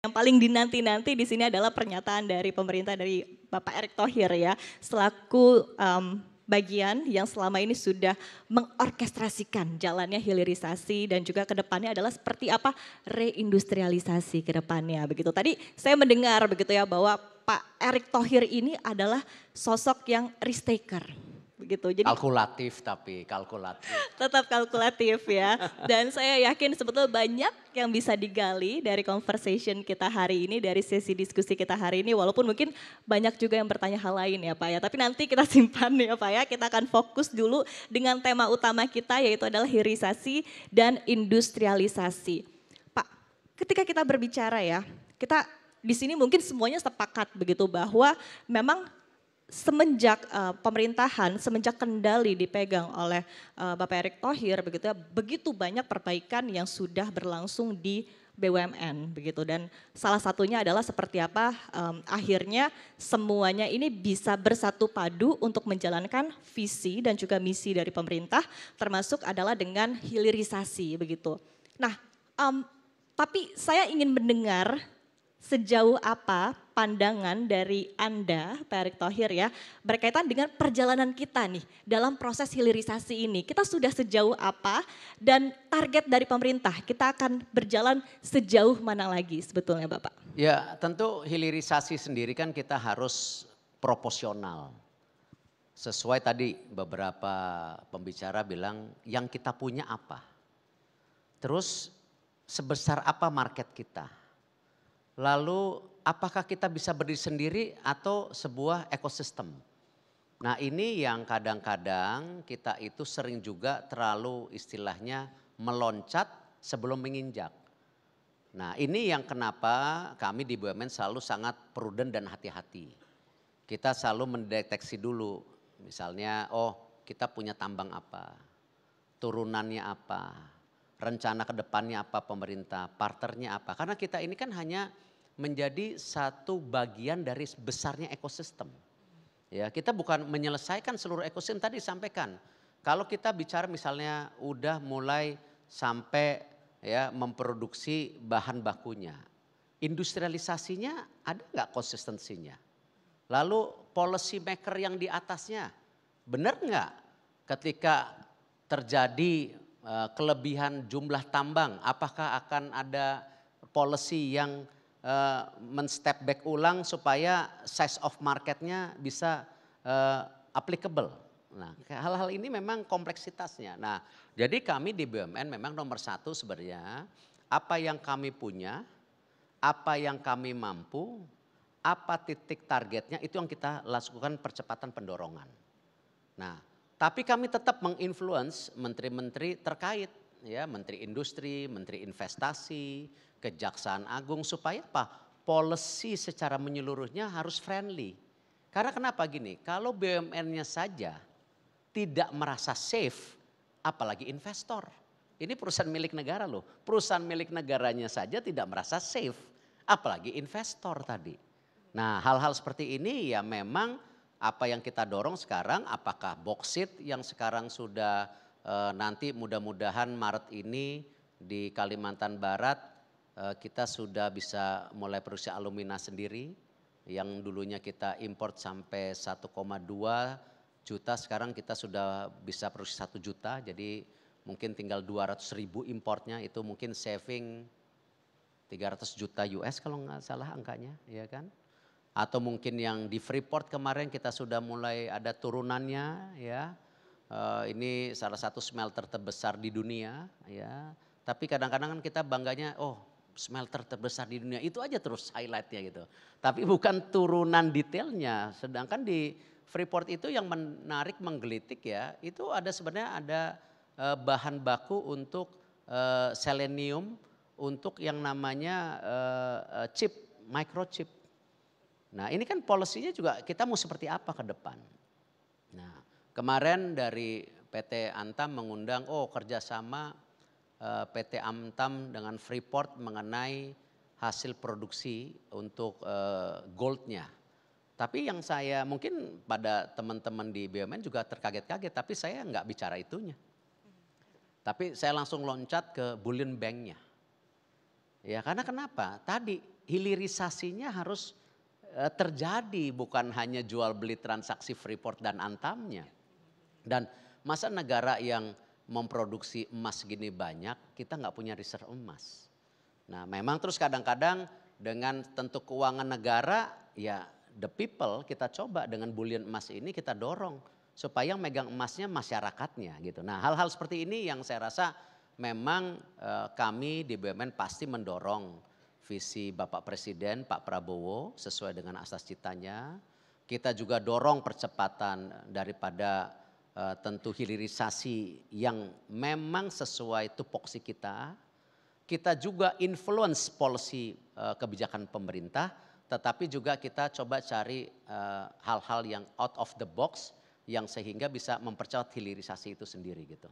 Yang paling dinanti-nanti di sini adalah pernyataan dari pemerintah dari Bapak Erick Thohir ya, selaku bagian yang selama ini sudah mengorkestrasikan jalannya hilirisasi dan juga ke depannya adalah seperti apa reindustrialisasi ke depannya begitu. Tadi saya mendengar begitu ya bahwa Pak Erick Thohir ini adalah sosok yang risk taker begitu. Jadi Kalkulatif tapi kalkulatif. tetap kalkulatif ya. Dan saya yakin sebetulnya banyak yang bisa digali dari conversation kita hari ini, dari sesi diskusi kita hari ini. Walaupun mungkin banyak juga yang bertanya hal lain ya Pak ya. Tapi nanti kita simpan ya Pak ya. Kita akan fokus dulu dengan tema utama kita yaitu adalah hilirisasi dan industrialisasi. Pak, ketika kita berbicara ya, kita di sini mungkin semuanya sepakat begitu bahwa memang semenjak pemerintahan, semenjak kendali dipegang oleh Bapak Erick Thohir begitu ya, begitu banyak perbaikan yang sudah berlangsung di BUMN begitu dan salah satunya adalah seperti apa akhirnya semuanya ini bisa bersatu padu untuk menjalankan visi dan juga misi dari pemerintah termasuk adalah dengan hilirisasi begitu. Nah, tapi saya ingin mendengar sejauh apa pandangan dari Anda, Pak Erick Thohir ya, berkaitan dengan perjalanan kita nih dalam proses hilirisasi ini. Kita sudah sejauh apa dan target dari pemerintah kita akan berjalan sejauh mana lagi sebetulnya Bapak? Ya tentu hilirisasi sendiri kan kita harus proporsional. Sesuai tadi beberapa pembicara bilang yang kita punya apa. Terus sebesar apa market kita. Lalu apakah kita bisa berdiri sendiri atau sebuah ekosistem. Nah ini yang kadang-kadang kita itu sering juga terlalu istilahnya meloncat sebelum menginjak. Nah ini yang kenapa kami di BUMN selalu sangat prudent dan hati-hati. Kita selalu mendeteksi dulu misalnya kita punya tambang apa, turunannya apa, rencana ke depannya apa pemerintah, partnernya apa. Karena kita ini kan hanya menjadi satu bagian dari besarnya ekosistem. Ya, kita bukan menyelesaikan seluruh ekosistem tadi disampaikan. Kalau kita bicara misalnya udah mulai sampai ya memproduksi bahan bakunya. Industrialisasinya ada nggak konsistensinya? Lalu policy maker yang di atasnya benar nggak ketika terjadi kelebihan jumlah tambang apakah akan ada policy yang men-step back ulang supaya size of marketnya bisa applicable. Nah hal-hal ini memang kompleksitasnya. Nah jadi kami di BUMN memang nomor satu sebenarnya apa yang kami punya, apa yang kami mampu, apa titik targetnya itu yang kita lakukan percepatan pendorongan. Nah tapi kami tetap menginfluence menteri-menteri terkait ya menteri industri, menteri investasi, kejaksaan agung supaya apa? Policy secara menyeluruhnya harus friendly. Karena kenapa gini, kalau BUMN-nya saja tidak merasa safe, apalagi investor. Ini perusahaan milik negara loh, perusahaan milik negaranya saja tidak merasa safe, apalagi investor tadi. Nah hal-hal seperti ini ya memang apa yang kita dorong sekarang apakah boksit yang sekarang sudah nanti mudah-mudahan Maret ini di Kalimantan Barat kita sudah bisa mulai produksi alumina sendiri yang dulunya kita import sampai 1,2 juta sekarang kita sudah bisa produksi 1 juta jadi mungkin tinggal 200.000 importnya itu mungkin saving 300 juta US kalau nggak salah angkanya ya kan. Atau mungkin yang di Freeport kemarin kita sudah mulai ada turunannya ya. Ini salah satu smelter terbesar di dunia ya. Tapi kadang-kadang kan kita bangganya smelter terbesar di dunia itu aja terus highlightnya gitu. Tapi bukan turunan detailnya. Sedangkan di Freeport itu yang menarik menggelitik ya. Itu ada sebenarnya ada bahan baku untuk selenium untuk yang namanya chip, microchip. Nah ini kan polisinya juga kita mau seperti apa ke depan. Nah kemarin dari PT Antam mengundang kerjasama PT Antam dengan Freeport mengenai hasil produksi untuk goldnya. Tapi yang saya mungkin pada teman-teman di BUMN juga terkaget-kaget tapi saya nggak bicara itunya. Tapi saya langsung loncat ke bullion banknya. Ya karena kenapa? Tadi hilirisasinya harus terjadi, bukan hanya jual beli transaksi Freeport dan Antamnya. Dan masa negara yang memproduksi emas gini banyak, kita nggak punya reserve emas. Nah memang terus kadang-kadang dengan tentu keuangan negara, ya the people kita coba dengan bullion emas ini kita dorong supaya yang megang emasnya masyarakatnya gitu. Nah hal-hal seperti ini yang saya rasa memang kami di BUMN pasti mendorong visi Bapak Presiden Pak Prabowo sesuai dengan asas citanya. Kita juga dorong percepatan daripada tentu hilirisasi yang memang sesuai tupoksi kita. Kita juga influence policy kebijakan pemerintah, tetapi juga kita coba cari hal-hal yang out of the box yang sehingga bisa mempercepat hilirisasi itu sendiri gitu.